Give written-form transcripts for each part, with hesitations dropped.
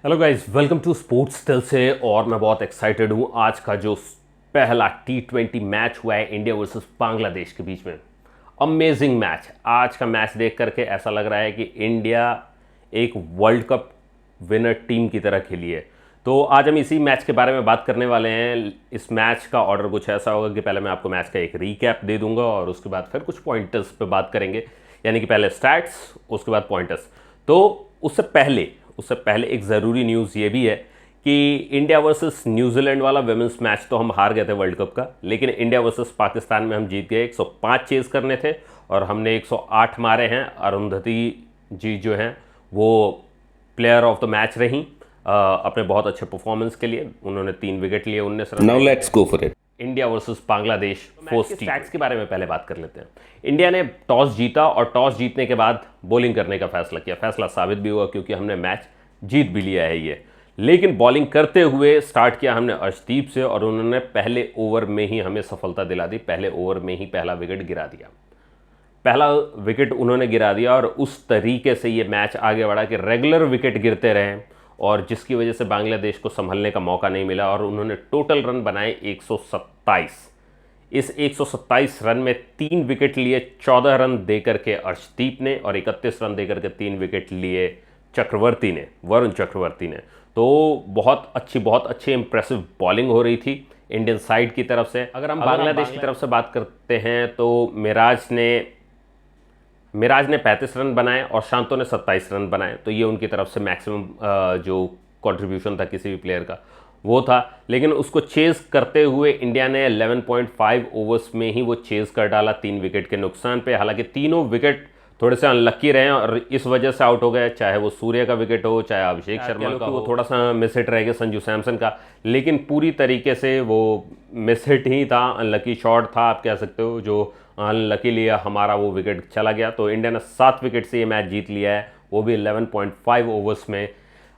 Hello guys, welcome to Sports Tale से। और मैं बहुत एक्साइटेड हूँ। आज का जो पहला T20 मैच हुआ है इंडिया वर्सेस बांग्लादेश के बीच में, अमेजिंग मैच। आज का मैच देख करके ऐसा लग रहा है कि इंडिया एक वर्ल्ड कप विनर टीम की तरह खेली है। तो आज हम इसी मैच के बारे में बात करने वाले हैं। इस मैच का ऑर्डर कुछ ऐसा होगा कि पहले मैं आपको मैच का एक रीकैप दे दूंगा और उसके बाद फिर कुछ पॉइंटर्स पे बात करेंगे, यानी कि पहले स्टैट्स, उसके बाद पॉइंटर्स। तो उससे पहले एक ज़रूरी न्यूज़ ये भी है कि इंडिया वर्सेस न्यूजीलैंड वाला विमेंस मैच तो हम हार गए थे वर्ल्ड कप का, लेकिन इंडिया वर्सेस पाकिस्तान में हम जीत गए। 105 चेज़ करने थे और हमने 108 मारे हैं। अरुंधति जी जो हैं वो प्लेयर ऑफ द मैच रहीं अपने बहुत अच्छे परफॉर्मेंस के लिए। उन्होंने 3 विकेट लिए, 19 run. Now let's go for it. India versus Bangladesh first stats के बारे में पहले बात कर लेते हैं। इंडिया ने टॉस जीता और टॉस जीतने के बाद बॉलिंग करने का फैसला किया। फैसला साबित भी हुआ क्योंकि हमने मैच जीत भी लिया है ये। लेकिन बॉलिंग करते हुए स्टार्ट किया हमने अर्शदीप से और उन्होंने पहले ओवर में ही हमें सफलता दिला दी। पहले ओवर में ही पहला विकेट गिरा दिया। पहला विकेट उन्होंने गिरा दिया और उस तरीके से ये मैच आगे बढ़ा कि रेगुलर विकेट गिरते रहे और जिसकी वजह से बांग्लादेश को संभलने का मौका नहीं मिला और उन्होंने टोटल रन बनाए 127। इस 127 रन में 3 विकेट लिए, 14 रन देकर के अर्शदीप ने और 31 रन देकर के 3 विकेट लिए चक्रवर्ती ने, वरुण चक्रवर्ती ने। तो बहुत अच्छी इंप्रेसिव बॉलिंग हो रही थी इंडियन साइड की तरफ से। अगर हम बांग्लादेश की तरफ से बात करते हैं तो मिराज ने 35 रन बनाए और शांतो ने 27 रन बनाए। तो ये उनकी तरफ से मैक्सिमम जो कंट्रीब्यूशन था किसी भी प्लेयर का वो था। लेकिन उसको चेज़ करते हुए इंडिया ने 11.5 ओवर्स में ही वो चेज़ कर डाला 3 विकेट के नुकसान पे। हालांकि तीनों विकेट थोड़े से अनलक्की रहे और इस वजह से आउट हो गए, चाहे वो सूर्य का विकेट हो, चाहे अभिषेक शर्मा का हो। वो थोड़ा सा मिस हिट रह गया संजू सैमसन का, लेकिन पूरी तरीके से वो मिस हिट ही था, अनलकी शॉट था आप कह सकते हो, जो अनलकीली हमारा वो विकेट चला गया। तो इंडिया ने 7 विकेट से ये मैच जीत लिया है, वो भी 11.5 ओवर्स में।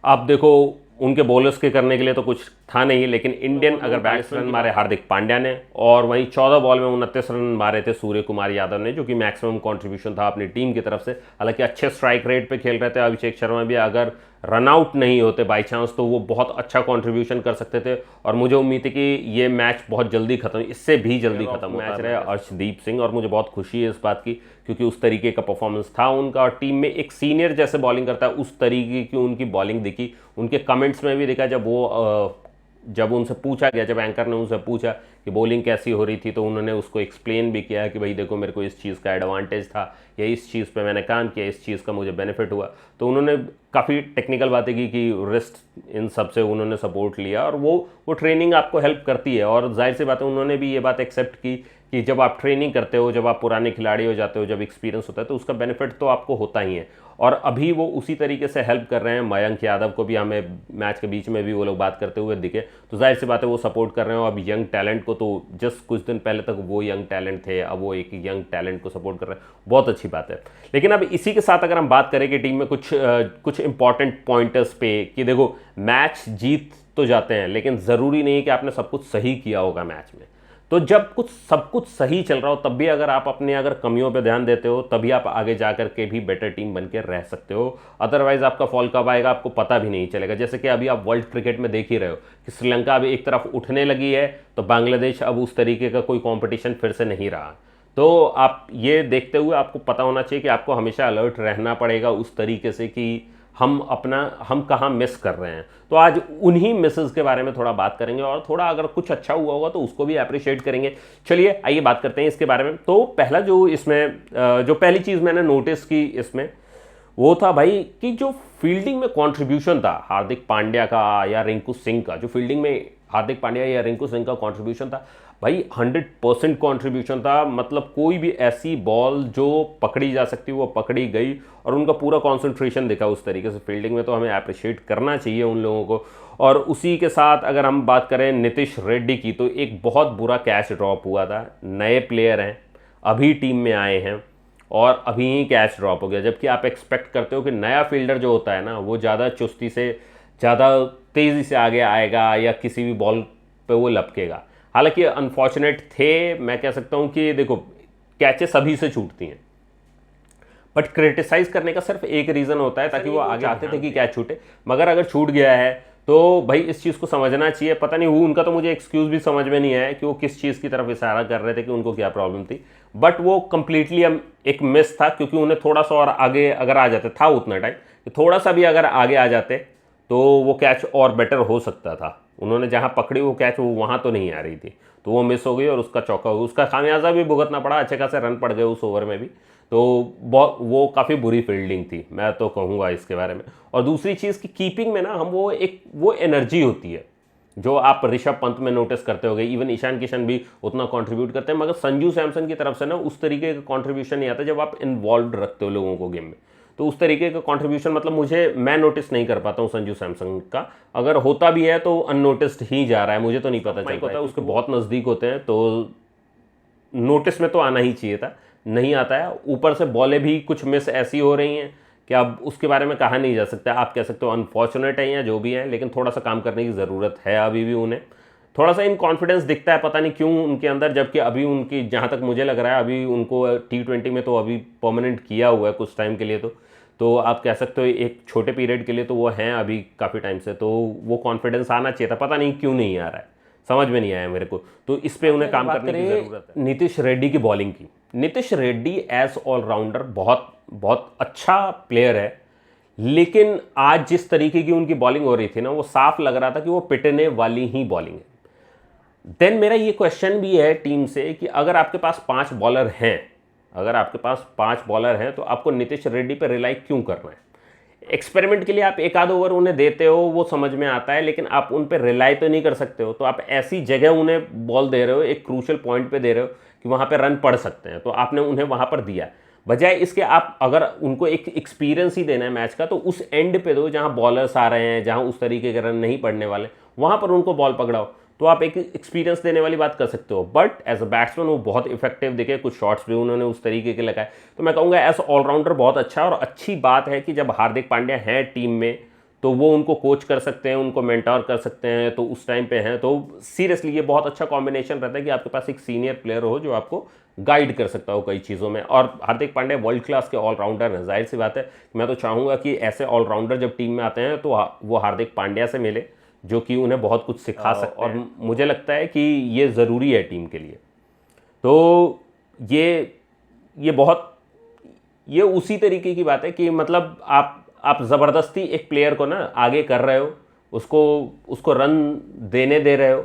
आप देखो उनके बॉलर्स के करने के लिए तो कुछ था नहीं, लेकिन इंडियन अगर 42 रन मारे हार्दिक पांड्या ने और वहीं 14 बॉल में 29 रन मारे थे सूर्य कुमार यादव ने, जो कि मैक्सिमम कंट्रीब्यूशन था अपनी टीम की तरफ से। हालांकि अच्छे स्ट्राइक रेट पे खेल रहे थे अभिषेक शर्मा भी। अगर रन आउट नहीं होते बाई चांस तो वो बहुत अच्छा कंट्रीब्यूशन कर सकते थे और मुझे उम्मीद है कि ये मैच बहुत जल्दी खत्म, इससे भी जल्दी खत्म मैच रहे अर्शदीप सिंह। और मुझे बहुत खुशी है इस बात की क्योंकि उस तरीके का परफॉर्मेंस था उनका और टीम में एक सीनियर जैसे बॉलिंग करता है उस तरीके की उनकी बॉलिंग दिखी। उनके कमेंट्स में भी दिखा जब उनसे पूछा गया, जब एंकर ने उनसे पूछा कि बॉलिंग कैसी हो रही थी, तो उन्होंने उसको एक्सप्लेन भी किया कि भाई देखो मेरे को इस चीज़ का एडवांटेज था या इस चीज़ पे मैंने काम किया, इस चीज़ का मुझे बेनिफिट हुआ। तो उन्होंने काफ़ी टेक्निकल बातें की कि रिस्ट इन सब से उन्होंने सपोर्ट लिया और वो ट्रेनिंग आपको हेल्प करती है। और जाहिर सी बात है उन्होंने भी ये बात एक्सेप्ट की कि जब आप ट्रेनिंग करते हो, जब आप पुराने खिलाड़ी हो जाते हो, जब एक्सपीरियंस होता है तो उसका बेनिफिट तो आपको होता ही है। और अभी वो उसी तरीके से हेल्प कर रहे हैं। मयंक यादव को भी हमें मैच के बीच में भी वो लोग बात करते हुए दिखे, तो जाहिर सी बात है वो सपोर्ट कर रहे हैं। अब यंग टैलेंट को, तो जस्ट कुछ दिन पहले तक वो यंग टैलेंट थे, अब वो एक यंग टैलेंट को सपोर्ट कर रहे हैं, बहुत अच्छी बात है। लेकिन अब इसी के साथ अगर हम बात करें कि टीम में कुछ इंपॉर्टेंट पॉइंटर्स पे, कि देखो मैच जीत तो जाते हैं लेकिन ज़रूरी नहीं है कि आपने सब कुछ सही किया होगा मैच में। तो जब सब कुछ सही चल रहा हो तब भी अगर कमियों पे ध्यान देते हो तभी आप आगे जाकर के भी बेटर टीम बन के रह सकते हो। अदरवाइज आपका फॉल कब आएगा आपको पता भी नहीं चलेगा। जैसे कि अभी आप वर्ल्ड क्रिकेट में देख ही रहे हो कि श्रीलंका अभी एक तरफ उठने लगी है तो बांग्लादेश अब उस तरीके का कोई कॉम्पिटिशन फिर से नहीं रहा। तो आप ये देखते हुए आपको पता होना चाहिए कि आपको हमेशा अलर्ट रहना पड़ेगा उस तरीके से कि हम कहाँ मिस कर रहे हैं। तो आज उन्हीं मिसेस के बारे में थोड़ा बात करेंगे और थोड़ा अगर कुछ अच्छा हुआ होगा तो उसको भी अप्रिशिएट करेंगे। चलिए आइए बात करते हैं इसके बारे में। तो पहला जो पहली चीज़ मैंने नोटिस की इसमें वो था भाई कि जो फील्डिंग में कंट्रीब्यूशन था हार्दिक पांड्या का या रिंकू सिंह का, जो फील्डिंग में हार्दिक पांड्या या रिंकू सिंह का कंट्रीब्यूशन था भाई 100% कंट्रीब्यूशन था। मतलब कोई भी ऐसी बॉल जो पकड़ी जा सकती वो पकड़ी गई और उनका पूरा कंसंट्रेशन दिखा उस तरीके से फील्डिंग में, तो हमें अप्रिशिएट करना चाहिए उन लोगों को। और उसी के साथ अगर हम बात करें नीतीश रेड्डी की, तो एक बहुत बुरा कैच ड्रॉप हुआ था। नए प्लेयर हैं, अभी टीम में आए हैं और अभी ही कैच ड्रॉप हो गया, जबकि आप एक्सपेक्ट करते हो कि नया फील्डर जो होता है ना वो ज़्यादा चुस्ती से, ज़्यादा तेज़ी से आगे आएगा या किसी भी बॉल पे वो लपकेगा। हालांकि अनफॉर्चुनेट थे, मैं कह सकता हूँ कि देखो कैचेस सभी से छूटती हैं बट क्रिटिसाइज करने का सिर्फ एक रीज़न होता है ताकि वो आगे चाहते थे कि कैच छूटे, मगर अगर छूट गया है तो भाई इस चीज़ को समझना चाहिए। पता नहीं वो उनका, तो मुझे एक्सक्यूज़ भी समझ में नहीं आया कि वो किस चीज़ की तरफ इशारा कर रहे थे, कि उनको क्या प्रॉब्लम थी। बट वो कंप्लीटली एक मिस था, क्योंकि उन्हें थोड़ा सा और आगे अगर आ जाते, था उतना टाइम, थोड़ा सा भी अगर आगे आ जाते तो वो कैच और बेटर हो सकता था। उन्होंने जहाँ पकड़ी वो कैच, वो वहाँ तो नहीं आ रही थी, तो वो मिस हो गई और उसका चौका हो गया। उसका खामियाजा भी भुगतना पड़ा, अच्छे खासे रन पड़ गए उस ओवर में भी। तो बहुत वो काफ़ी बुरी फील्डिंग थी, मैं तो कहूँगा इसके बारे में। और दूसरी चीज़ की कीपिंग में ना, हम वो एनर्जी होती है जो आप ऋषभ पंत में नोटिस करते होगे, इवन ईशान किशन भी उतना कंट्रीब्यूट करते हैं, मगर संजू सैमसन की तरफ से ना उस तरीके का कंट्रीब्यूशन नहीं आता जब आप इन्वॉल्व रखते हो लोगों को गेम में। तो उस तरीके का कंट्रीब्यूशन मतलब मैं नोटिस नहीं कर पाता हूँ संजू सैमसन का। अगर होता भी है तो अननोटिस्ड ही जा रहा है, मुझे तो नहीं पता चल पाता है। उसके बहुत नज़दीक होते हैं तो नोटिस में तो आना ही चाहिए था, नहीं आता है। ऊपर से बॉलें भी कुछ मिस ऐसी हो रही हैं कि अब उसके बारे में कहा नहीं जा सकता। आप कह सकते हो अनफॉर्चुनेट है या जो भी है, लेकिन थोड़ा सा काम करने की ज़रूरत है अभी भी उन्हें। थोड़ा सा इन कॉन्फिडेंस दिखता है, पता नहीं क्यों उनके अंदर, जबकि अभी उनकी, जहाँ तक मुझे लग रहा है, अभी उनको T20 में तो अभी परमानेंट किया हुआ है कुछ टाइम के लिए। तो आप कह सकते हो एक छोटे पीरियड के लिए तो वो हैं अभी काफ़ी टाइम से, तो वो कॉन्फिडेंस आना चाहिए था, पता नहीं क्यों नहीं आ रहा है, समझ में नहीं आया मेरे को। तो इस पे उन्हें काम करने की ज़रूरत है। नीतीश रेड्डी की बॉलिंग की, नीतीश रेड्डी एज ऑलराउंडर बहुत बहुत अच्छा प्लेयर है, लेकिन आज जिस तरीके की उनकी बॉलिंग हो रही थी ना, वो साफ लग रहा था कि वो पिटने वाली ही बॉलिंग है। देन मेरा ये क्वेश्चन भी है टीम से कि अगर आपके पास 5 बॉलर हैं, तो आपको नीतीश रेड्डी पर रिलाई क्यों करना है? एक्सपेरिमेंट के लिए आप एक आध ओवर उन्हें देते हो, वो समझ में आता है, लेकिन आप उन पर रिलाई तो नहीं कर सकते हो। तो आप ऐसी जगह उन्हें बॉल दे रहे हो, एक क्रूशियल पॉइंट पे दे रहे हो कि वहाँ पे रन पड़ सकते हैं, तो आपने उन्हें वहाँ पर दिया। बजाय इसके आप अगर उनको एक एक्सपीरियंस ही देना है मैच का, तो उस एंड पे दो जहाँ बॉलर्स आ रहे हैं, जहाँ उस तरीके के रन नहीं पड़ने वाले, वहाँ पर उनको बॉल पकड़ाओ, तो आप एक एक्सपीरियंस देने वाली बात कर सकते हो। बट एज अ बैट्समैन वो बहुत इफेक्टिव दिखे, कुछ शॉट्स भी उन्होंने उस तरीके के लगाए। तो मैं कहूँगा एज ऑलराउंडर बहुत अच्छा। और अच्छी बात है कि जब हार्दिक पांड्या हैं टीम में तो वो उनको कोच कर सकते हैं, उनको मेंटोर कर सकते हैं, तो उस टाइम पे हैं। तो सीरियसली ये बहुत अच्छा कॉम्बिनेशन रहता है कि आपके पास एक सीनियर प्लेयर हो जो आपको गाइड कर सकता हो कई चीज़ों में। और हार्दिक पांड्या वर्ल्ड क्लास के ऑलराउंडर हैं, जाहिर सी बात है। मैं तो चाहूँगा कि ऐसे ऑलराउंडर जब टीम में आते हैं तो वो हार्दिक पांड्या से मिले, जो कि उन्हें बहुत कुछ सिखा सकते हैं। और मुझे लगता है कि ये ज़रूरी है टीम के लिए। तो ये उसी तरीके की बात है कि मतलब आप ज़बरदस्ती एक प्लेयर को ना आगे कर रहे हो, उसको रन देने दे रहे हो,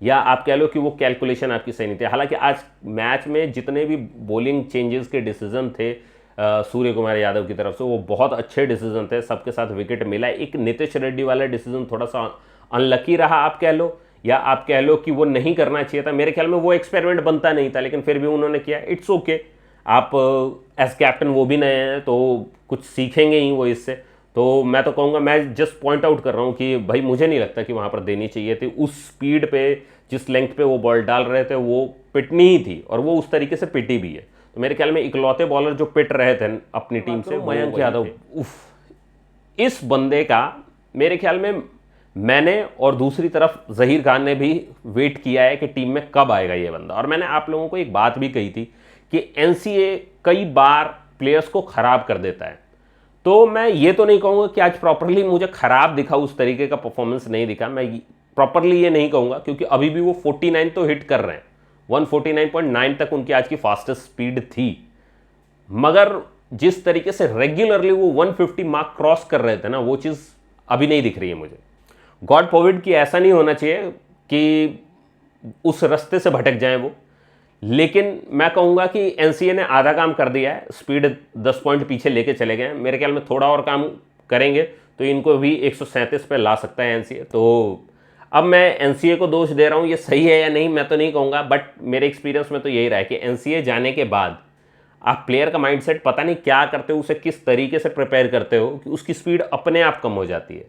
या आप कह लो कि वो कैलकुलेशन आपकी सही नहीं थी। हालांकि आज मैच में जितने भी बॉलिंग चेंजेस के डिसीजन थे सूर्य कुमार यादव की तरफ से, वो बहुत अच्छे डिसीजन थे, सबके साथ विकेट मिला। एक नीतीश रेड्डी वाला डिसीजन थोड़ा सा अनलकी रहा आप कह लो, या आप कह लो कि वो नहीं करना चाहिए था। मेरे ख्याल में वो एक्सपेरिमेंट बनता नहीं था, लेकिन फिर भी उन्होंने किया। It's okay. आप एज कैप्टन, वो भी नए हैं तो कुछ सीखेंगे ही वो इससे। तो मैं तो कहूँगा, मैं जस्ट पॉइंट आउट कर रहा हूँ कि भाई मुझे नहीं लगता कि वहाँ पर देनी चाहिए थी। उस स्पीड पे, जिस लेंथ पे वो बॉल डाल रहे थे, वो पिटनी ही थी, और वो उस तरीके से पिटी भी है। तो मेरे ख्याल में इकलौते बॉलर जो पिट रहे थे अपनी टीम से, मयंक यादव। उफ, इस बंदे का मेरे ख्याल में, मैंने और दूसरी तरफ जहीर खान ने भी वेट किया है कि टीम में कब आएगा ये बंदा। और मैंने आप लोगों को एक बात भी कही थी कि एनसीए कई बार प्लेयर्स को खराब कर देता है। तो मैं ये तो नहीं कहूँगा कि आज प्रॉपरली मुझे खराब दिखा, उस तरीके का परफॉर्मेंस नहीं दिखा। मैं प्रॉपरली ये नहीं कहूँगा, क्योंकि अभी भी वो 49 तो हिट कर रहे हैं, 149.9 तक उनकी आज की फास्टेस्ट स्पीड थी। मगर जिस तरीके से रेगुलरली वो 150 मार्क क्रॉस कर रहे थे ना, वो चीज़ अभी नहीं दिख रही है मुझे। गॉड फॉरबिड कि ऐसा नहीं होना चाहिए कि उस रास्ते से भटक जाएं वो, लेकिन मैं कहूँगा कि एनसीए ने आधा काम कर दिया है, स्पीड 10 पॉइंट पीछे लेके चले गए। मेरे ख्याल में थोड़ा और काम करेंगे तो इनको भी 137 पे ला सकता है एनसीए। तो अब मैं एनसीए को दोष दे रहा हूँ, ये सही है या नहीं मैं तो नहीं कहूँगा, बट मेरे एक्सपीरियंस में तो यही रहा है कि एनसीए जाने के बाद आप प्लेयर का माइंडसेट पता नहीं क्या करते हो, उसे किस तरीके से प्रिपेयर करते हो कि उसकी स्पीड अपने आप कम हो जाती है।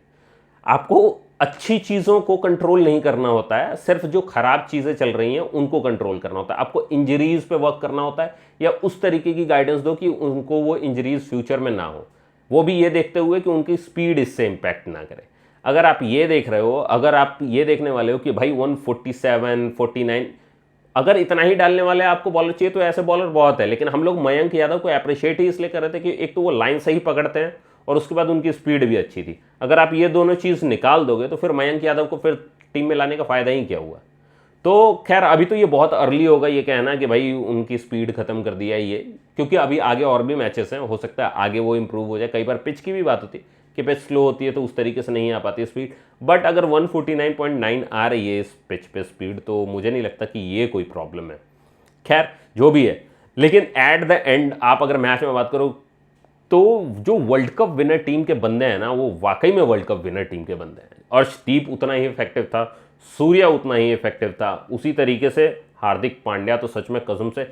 आपको अच्छी चीज़ों को कंट्रोल नहीं करना होता है, सिर्फ जो खराब चीज़ें चल रही हैं उनको कंट्रोल करना होता है। आपको इंजरीज पे वर्क करना होता है, या उस तरीके की गाइडेंस दो कि उनको वो इंजरीज फ्यूचर में ना हो, वो भी ये देखते हुए कि उनकी स्पीड इससे इम्पैक्ट ना करे। अगर आप ये देख रहे हो, अगर आप ये देखने वाले हो कि भाई 147, 49, अगर इतना ही डालने वाले आपको बॉलर चाहिए तो ऐसे बॉलर बहुत है, लेकिन हम लोग मयंक यादव को अप्रिशिएट ही इसलिए कर रहे थे कि एक तो वो लाइन सही पकड़ते हैं और उसके बाद उनकी स्पीड भी अच्छी थी। अगर आप ये दोनों चीज़ निकाल दोगे तो फिर मयंक यादव को फिर टीम में लाने का फ़ायदा ही क्या हुआ। तो खैर अभी तो ये बहुत अर्ली होगा ये कहना कि भाई उनकी स्पीड खत्म कर दिया ये, क्योंकि अभी आगे और भी मैचेस हैं, हो सकता है आगे वो इंप्रूव हो जाए। कई बार पिच की भी बात होती है कि पिच स्लो होती है तो उस तरीके से नहीं आ पाती स्पीड, बट अगर 149.9 आ रही है इस पिच पे स्पीड तो मुझे नहीं लगता कि ये कोई प्रॉब्लम है। खैर जो भी है, लेकिन एट द एंड आप अगर मैच में बात करो तो जो वर्ल्ड कप विनर टीम के बंदे हैं ना, वो वाकई में वर्ल्ड कप विनर टीम के बंदे हैं। अर्शदीप उतना ही इफेक्टिव था, सूर्या उतना ही इफेक्टिव था, उसी तरीके से हार्दिक पांड्या तो सच में कसम से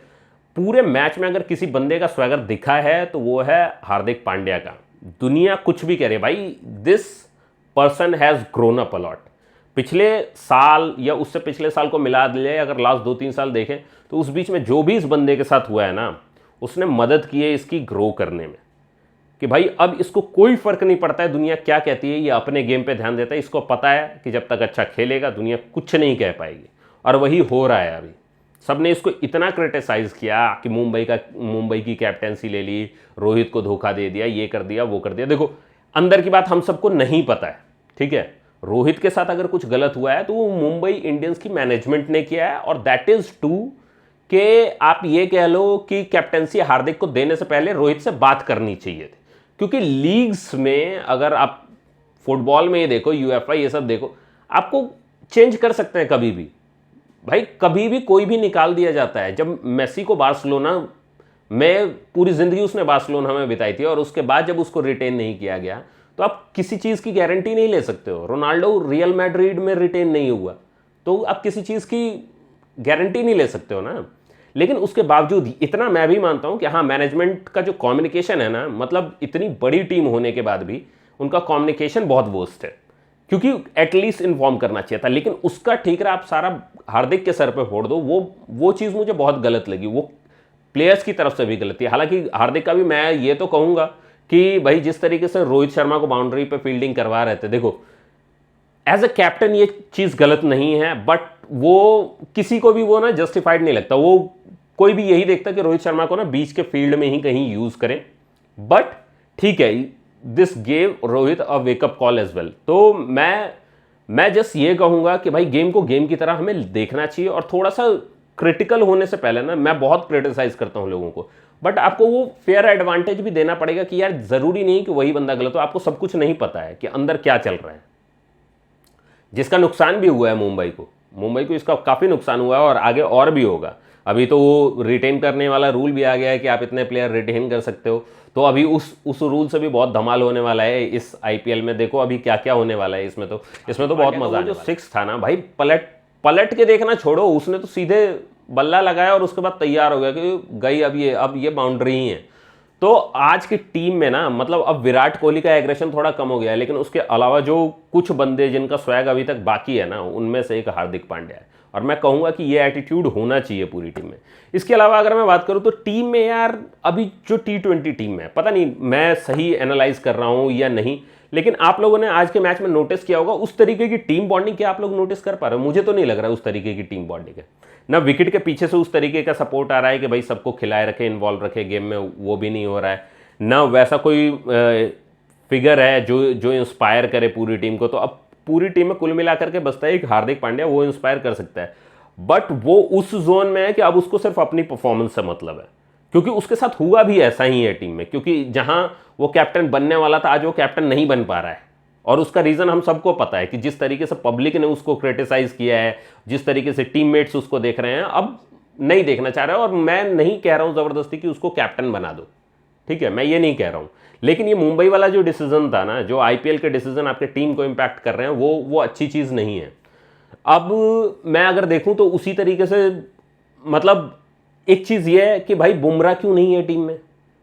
पूरे मैच में अगर किसी बंदे का स्वैगर दिखा है तो वो है हार्दिक पांड्या का। दुनिया कुछ भी कह रही है भाई, this person has grown up a lot. पिछले साल या उससे पिछले साल को मिला दिए, अगर लास्ट 2-3 साल देखें तो उस बीच में जो भी इस बंदे के साथ हुआ है ना, उसने मदद की है इसकी ग्रो करने में। कि भाई अब इसको कोई फर्क नहीं पड़ता है दुनिया क्या कहती है, ये अपने गेम पे ध्यान देता है। इसको पता है कि जब तक अच्छा खेलेगा दुनिया कुछ नहीं कह पाएगी, और वही हो रहा है अभी। सबने इसको इतना क्रिटिसाइज किया कि मुंबई की कैप्टेंसी ले ली, रोहित को धोखा दे दिया, ये कर दिया वो कर दिया। देखो अंदर की बात हम सबको नहीं पता है, ठीक है। रोहित के साथ अगर कुछ गलत हुआ है तो वो मुंबई इंडियंस की मैनेजमेंट ने किया है, और दैट इज टू कि आप ये कह लो कि कैप्टेंसी हार्दिक को देने से पहले रोहित से बात करनी चाहिए थी। क्योंकि लीग्स में अगर आप फुटबॉल में ये देखो, यूएफए ये सब देखो, आपको चेंज कर सकते हैं कभी भी भाई, कभी भी कोई भी निकाल दिया जाता है। जब मेसी को बार्सिलोना में पूरी ज़िंदगी उसने बार्सिलोना में बिताई थी, और उसके बाद जब उसको रिटेन नहीं किया गया तो आप किसी चीज़ की गारंटी नहीं ले सकते हो। रोनाल्डो रियल मैड्रिड में रिटेन नहीं हुआ तो आप किसी चीज़ की गारंटी नहीं ले सकते हो ना। लेकिन उसके बावजूद इतना मैं भी मानता हूं कि हाँ, मैनेजमेंट का जो कम्युनिकेशन है ना, मतलब इतनी बड़ी टीम होने के बाद भी उनका कम्युनिकेशन बहुत वर्स्ट है, क्योंकि एटलीस्ट इन्फॉर्म करना चाहिए था। लेकिन उसका ठीकरा आप सारा हार्दिक के सर पे फोड़ दो, वो चीज़ मुझे बहुत गलत लगी। वो प्लेयर्स की तरफ से भी गलत थी। हालांकि हार्दिक का भी मैं ये तो कहूँगा कि भाई जिस तरीके से रोहित शर्मा को बाउंड्री पे फील्डिंग करवा रहे थे, देखो एज अ कैप्टन ये चीज़ गलत नहीं है, बट वो किसी को भी वो ना जस्टिफाइड नहीं लगता। वो कोई भी यही देखता कि रोहित शर्मा को ना बीच के फील्ड में ही कहीं यूज़ करें, बट ठीक है, this gave Rohit a wake up call as well. तो मैं जस्ट ये कहूँगा कि भाई गेम को गेम की तरह हमें देखना चाहिए, और थोड़ा सा क्रिटिकल होने से पहले ना, मैं बहुत क्रिटिसाइज करता हूँ लोगों को, बट आपको वो फेयर एडवांटेज भी देना पड़ेगा कि यार ज़रूरी नहीं कि वही बंदा गलत हो, आपको सब कुछ नहीं पता है कि अंदर क्या चल रहा है। जिसका नुकसान भी हुआ है मुंबई को इसका काफ़ी नुकसान हुआ है, और आगे और भी होगा। अभी तो वो रिटेन करने वाला रूल भी आ गया है कि आप इतने प्लेयर रिटेन कर सकते हो, तो अभी उस रूल से भी बहुत धमाल होने वाला है इस आईपीएल में। देखो अभी क्या क्या होने वाला है इसमें तो बहुत मजा। जो 6 था ना भाई, पलट के देखना छोड़ो, उसने तो सीधे बल्ला लगाया और उसके बाद तैयार हो गया कि गई अब ये बाउंड्री ही है। तो आज की टीम में ना, मतलब अब विराट कोहली का एग्रेशन थोड़ा कम हो गया है, लेकिन उसके अलावा जो कुछ बंदे जिनका स्वैग अभी तक बाकी है ना, उनमें से एक हार्दिक पांड्या है, और मैं कहूँगा कि ये एटीट्यूड होना चाहिए पूरी टीम में। इसके अलावा अगर मैं बात करूँ तो टीम में यार अभी जो T20 टीम है, पता नहीं मैं सही एनालाइज कर रहा हूँ या नहीं, लेकिन आप लोगों ने आज के मैच में नोटिस किया होगा उस तरीके की टीम बॉन्डिंग क्या आप लोग नोटिस कर पा रहे हो? मुझे तो नहीं लग रहा है उस तरीके की टीम बॉन्डिंग है ना। विकेट के पीछे से उस तरीके का सपोर्ट आ रहा है कि भाई सबको खिलाए रखे, इन्वॉल्व रखे गेम में, वो भी नहीं हो रहा है ना। वैसा कोई फिगर है जो इंस्पायर करे पूरी टीम को। तो अब पूरी टीम में कुल मिलाकर के बचता है एक हार्दिक पांड्या, वो इंस्पायर कर सकता है, बट वो उस जोन में है कि अब उसको सिर्फ अपनी परफॉर्मेंस से मतलब है, क्योंकि उसके साथ हुआ भी ऐसा ही है टीम में। क्योंकि जहां वो कैप्टन बनने वाला था, आज वो कैप्टन नहीं बन पा रहा है, और उसका रीज़न हम सबको पता है कि जिस तरीके से पब्लिक ने उसको क्रिटिसाइज किया है, जिस तरीके से टीममेट्स उसको देख रहे हैं, अब नहीं देखना चाह रहे हैं। और मैं नहीं कह रहा हूं ज़बरदस्ती कि उसको कैप्टन बना दो, ठीक है, मैं ये नहीं कह रहा हूं, लेकिन ये मुंबई वाला जो डिसीजन था ना, जो आईपीएल के डिसीजन आपके टीम को इम्पैक्ट कर रहे हैं, वो अच्छी चीज़ नहीं है। अब मैं अगर देखूं तो उसी तरीके से, मतलब एक चीज़ ये है कि भाई बुमराह क्यों नहीं है टीम में?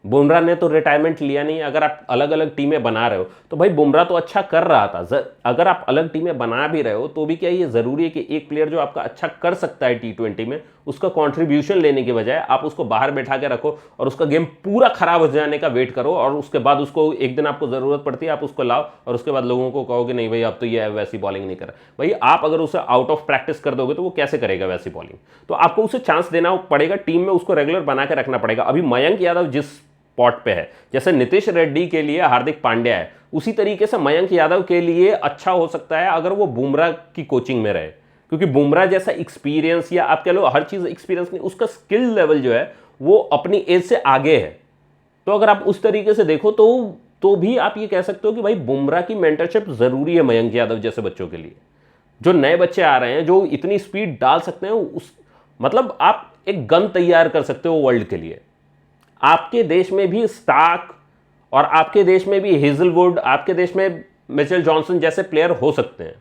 बुमराह ने तो रिटायरमेंट लिया नहीं। अगर आप अलग अलग टीमें बना रहे हो तो भाई बुमराह तो अच्छा कर रहा था, अगर आप अलग टीमें बना भी रहे हो तो भी क्या ये ज़रूरी है कि एक प्लेयर जो आपका अच्छा कर सकता है T20 में, उसका कंट्रीब्यूशन लेने के बजाय आप उसको बाहर बैठा के रखो और उसका गेम पूरा खराब हो जाने का वेट करो, और उसके बाद उसको एक दिन आपको ज़रूरत पड़ती है आप उसको लाओ और उसके बाद लोगों को कहो कि नहीं भाई अब तो ये वैसी बॉलिंग नहीं कर रहा। भाई आप अगर उसे आउट ऑफ प्रैक्टिस कर दोगे तो वो कैसे करेगा वैसी बॉलिंग? तो आपको उसे चांस देना पड़ेगा, टीम में उसको रेगुलर बना के रखना पड़ेगा। अभी मयंक यादव जिस स्पॉट पे है, जैसे नीतीश रेड्डी के लिए हार्दिक पांड्या है, उसी तरीके से मयंक यादव के लिए अच्छा हो सकता है अगर वो बुमराह की कोचिंग में रहे, क्योंकि बुमराह जैसा एक्सपीरियंस, या आप कह लो हर चीज एक्सपीरियंस नहीं, उसका स्किल लेवल जो है वो अपनी एज से आगे है। तो अगर आप उस तरीके से देखो तो भी आप ये कह सकते हो कि भाई बुमराह की मेंटरशिप जरूरी है मयंक यादव जैसे बच्चों के लिए। जो नए बच्चे आ रहे हैं जो इतनी स्पीड डाल सकते हैं, उस मतलब आप एक गन तैयार कर सकते हो वर्ल्ड के लिए। आपके देश में भी स्टार्क और आपके देश में भी हेजलवुड, आपके देश में मिचेल जॉनसन जैसे प्लेयर हो सकते हैं,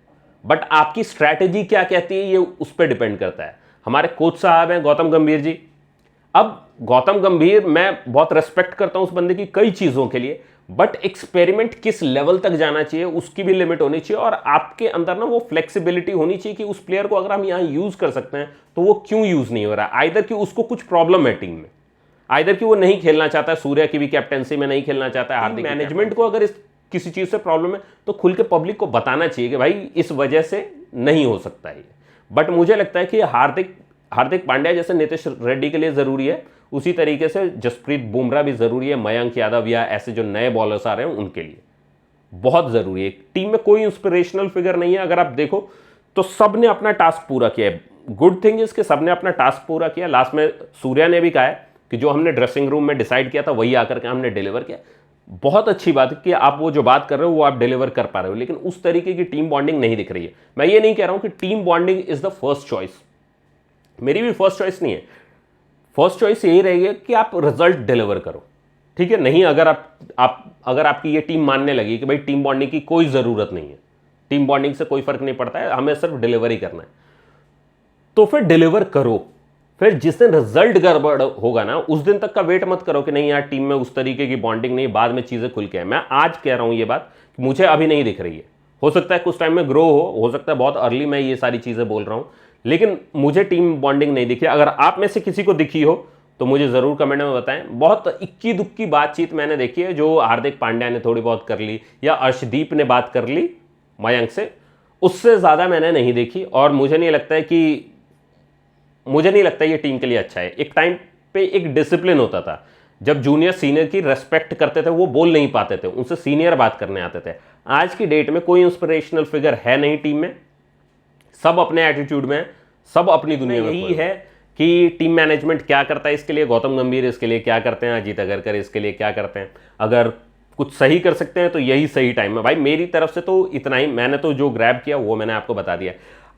बट आपकी स्ट्रैटेजी क्या कहती है ये उस पर डिपेंड करता है। हमारे कोच साहब हैं गौतम गंभीर जी। अब गौतम गंभीर, मैं बहुत रेस्पेक्ट करता हूं उस बंदे की कई चीज़ों के लिए, बट एक्सपेरिमेंट किस लेवल तक जाना चाहिए उसकी भी लिमिट होनी चाहिए, और आपके अंदर ना वो फ्लेक्सिबिलिटी होनी चाहिए कि उस प्लेयर को अगर हम यहाँ यूज़ कर सकते हैं तो वो क्यों यूज़ नहीं हो रहा है। आइदर कि उसको कुछ प्रॉब्लम है टीम में, आइदर कि वो नहीं खेलना चाहता है, सूर्या की भी कैप्टेंसी में नहीं खेलना चाहता है, हार्दिक मैनेजमेंट को अगर इस किसी चीज़ से प्रॉब्लम है तो खुल के पब्लिक को बताना चाहिए कि भाई इस वजह से नहीं हो सकता है। बट मुझे लगता है कि हार्दिक पांड्या जैसे नीतीश रेड्डी के लिए ज़रूरी है, उसी तरीके से जसप्रीत बुमराह भी ज़रूरी है, मयंक यादव या ऐसे जो नए बॉलर्स आ रहे हैं उनके लिए बहुत ज़रूरी है। टीम में कोई इंस्पिरेशनल फिगर नहीं है। अगर आप देखो तो सब ने अपना टास्क पूरा किया है। गुड थिंग इज कि सब ने अपना टास्क पूरा किया। लास्ट में सूर्या ने भी कहा है कि जो हमने ड्रेसिंग रूम में डिसाइड किया था वही आकर के हमने डिलीवर किया। बहुत अच्छी बात है कि आप वो जो बात कर रहे हो वो आप डिलीवर कर पा रहे हो, लेकिन उस तरीके की टीम बॉन्डिंग नहीं दिख रही है। मैं ये नहीं कह रहा हूं कि team bonding is the first choice, मेरी भी फर्स्ट चॉइस नहीं है। फर्स्ट चॉइस यही रहेगी कि आप रिजल्ट डिलीवर करो, ठीक है। नहीं, अगर आपकी ये टीम मानने लगी कि भाई टीम बॉन्डिंग की कोई ज़रूरत नहीं है, टीम बॉन्डिंग से कोई फर्क नहीं पड़ता है, हमें सिर्फ डिलीवर ही करना है, तो फिर डिलीवर करो। फिर जिस दिन रिजल्ट गड़बड़ होगा ना उस दिन तक का वेट मत करो कि नहीं यार टीम में उस तरीके की बॉन्डिंग नहीं, बाद में चीज़ें खुल के है। मैं आज कह रहा हूं ये बात कि मुझे अभी नहीं दिख रही है। हो सकता है कुछ टाइम में ग्रो हो सकता है बहुत अर्ली मैं ये सारी चीज़ें बोल रहा हूं, लेकिन मुझे टीम बॉन्डिंग नहीं दिखी। अगर आप में से किसी को दिखी हो तो मुझे ज़रूर कमेंट में बताएं। बहुत इक्की दुक्की बातचीत मैंने देखी है जो हार्दिक पांड्या ने थोड़ी बहुत कर ली या अर्शदीप ने बात कर ली मयंक से, उससे ज़्यादा मैंने नहीं देखी। और मुझे नहीं लगता ये टीम के लिए अच्छा है। एक टाइम पे एक डिसिप्लिन होता था, जब जूनियर सीनियर की रेस्पेक्ट करते थे, वो बोल नहीं पाते थे, उनसे सीनियर बात करने आते थे। आज की डेट में कोई इंस्पिरेशनल फिगर है नहीं टीम में, सब अपने एटीट्यूड में, सब अपनी दुनिया में। यही है कि टीम मैनेजमेंट क्या करता है इसके लिए, गौतम गंभीर इसके लिए क्या करते हैं, अजीत अगरकर इसके लिए क्या करते हैं। अगर कुछ सही कर सकते हैं तो यही सही टाइम है। भाई मेरी तरफ से तो इतना ही, मैंने तो जो ग्रैब किया वो मैंने आपको बता दिया।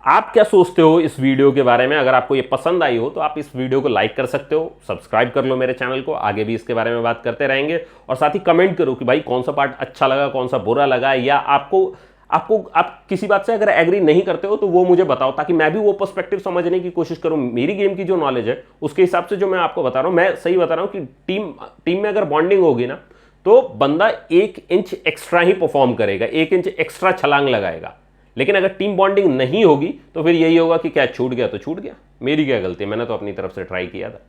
आप क्या सोचते हो इस वीडियो के बारे में? अगर आपको ये पसंद आई हो तो आप इस वीडियो को लाइक कर सकते हो, सब्सक्राइब कर लो मेरे चैनल को, आगे भी इसके बारे में बात करते रहेंगे। और साथ ही कमेंट करो कि भाई कौन सा पार्ट अच्छा लगा, कौन सा बुरा लगा, या आप किसी बात से अगर एग्री नहीं करते हो तो वो मुझे बताओ, ताकि मैं भी वो पर्सपेक्टिव समझने की कोशिश करूं। मेरी गेम की जो नॉलेज है उसके हिसाब से जो मैं आपको बता रहा हूं, मैं सही बता रहा हूं कि टीम में अगर बॉन्डिंग होगी ना तो बंदा 1 इंच एक्स्ट्रा ही परफॉर्म करेगा, 1 इंच एक्स्ट्रा छलांग लगाएगा। लेकिन अगर टीम बॉन्डिंग नहीं होगी तो फिर यही होगा कि क्या छूट गया तो छूट गया, मेरी क्या गलती, मैंने तो अपनी तरफ से ट्राई किया था।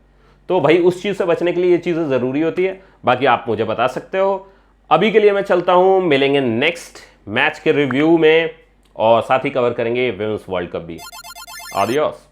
तो भाई उस चीज़ से बचने के लिए ये चीज़ें ज़रूरी होती है। बाकी आप मुझे बता सकते हो। अभी के लिए मैं चलता हूँ, मिलेंगे नेक्स्ट मैच के रिव्यू में और साथ ही कवर करेंगे विमेंस वर्ल्ड कप भी। आडियोस।